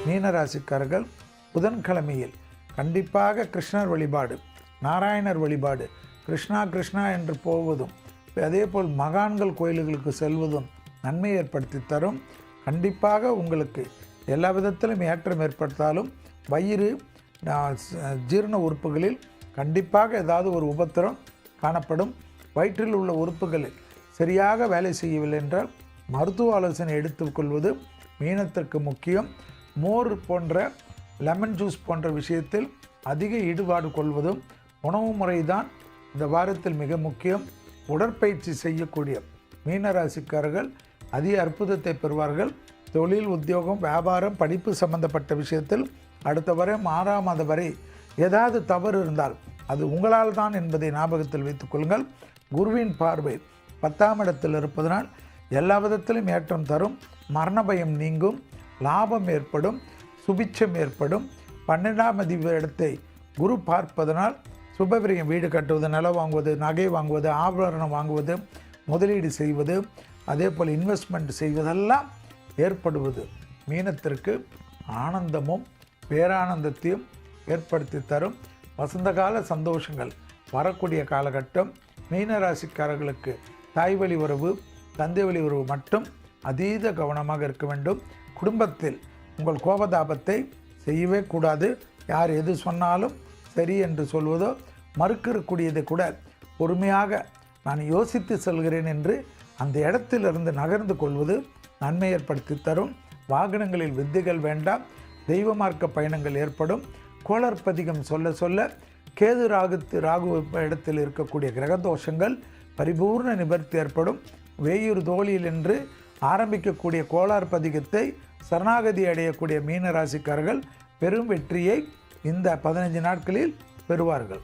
மீனராசிக்காரர்கள் புதன்கிழமையில் கண்டிப்பாக கிருஷ்ணர் வழிபாடு, நாராயணர் வழிபாடு, கிருஷ்ணா கிருஷ்ணா என்று போவதும், அதேபோல் மகான்கள் கோயில்களுக்கு செல்வதும் நன்மை ஏற்படுத்தி தரும். கண்டிப்பாக உங்களுக்கு எல்லா விதத்திலும் ஏற்றம் ஏற்படுத்தாலும் வயிறு, ஜீரண உறுப்புகளில் கண்டிப்பாக ஏதாவது ஒரு உபத்திரம் காணப்படும். வயிற்றில் உள்ள உறுப்புகளில் சரியாக வேலை செய்யவில்லை என்றால் மருத்துவ ஆலோசனை எடுத்துக்கொள்வது மீனத்திற்கு முக்கியம். மோர் போன்ற, லெமன் ஜூஸ் போன்ற விஷயத்தில் அதிக ஈடுபாடு கொள்வதும் உணவு முறைதான் இந்த வாரத்தில் மிக முக்கியம். உடற்பயிற்சி செய்யக்கூடிய மீனராசிக்காரர்கள் அதிக அற்புதத்தை பெறுவார்கள். தொழில், உத்தியோகம், வியாபாரம், படிப்பு சம்பந்தப்பட்ட விஷயத்தில் அடுத்த வாரம் 6ஆம் மாதம் வரை ஏதாவது தவறு இருந்தால் அது உங்களால் தான் என்பதை ஞாபகத்தில் வைத்துக் கொள்ளுங்கள். குருவின் பார்வை 10ஆம் இடத்தில் இருப்பதனால் எல்லா விதத்திலும் ஏற்றம் தரும். மரண பயம் நீங்கும், லாபம் ஏற்படும், சுபிட்சம் ஏற்படும். 12ஆம் இடத்தை குரு பார்ப்பதனால் சுபவிரயம், வீடு கட்டுவது, நிலம் வாங்குவது, நகை வாங்குவது, ஆபரணம் வாங்குவது, முதலீடு செய்வது, அதே போல் இன்வெஸ்ட்மெண்ட் செய்வதெல்லாம் ஏற்படுவது மீனத்திற்கு ஆனந்தமும் பேரானந்தத்தையும் ஏற்படுத்தி தரும். வசந்தகால சந்தோஷங்கள் வரக்கூடிய காலகட்டம். மீனராசிக்காரர்களுக்கு தாய் வழி உறவு, தந்தை வழி உறவு மட்டும் அதீத கவனமாக இருக்க வேண்டும். குடும்பத்தில் உங்கள் கோபதாபத்தை செய்யவே கூடாது. யார் எது சொன்னாலும் சரி என்று சொல்வதோ, மறுக்கக்கூடியதை கூட பொறுமையாக நான் யோசித்து செல்கிறேன் என்று அந்த இடத்திலிருந்து நகர்ந்து கொள்வது நன்மை ஏற்படுத்தி தரும். வாகனங்களில் வித்தைகள் வேண்டாம். தெய்வ மார்க்க பயணங்கள் ஏற்படும். கோளற்பதிகம் சொல்ல சொல்ல கேது ராகு இடத்தில் இருக்கக்கூடிய கிரகதோஷங்கள் பரிபூர்ண நிவர்த்தி ஏற்படும். வேயூர் தோழியில் என்று ஆரம்பிக்கக்கூடிய கோளார் பதிகத்தை சரணாகதி அடையக்கூடிய மீனராசிக்காரர்கள் பெரும் வெற்றியை இந்த 15 நாட்களில் பெறுவார்கள்.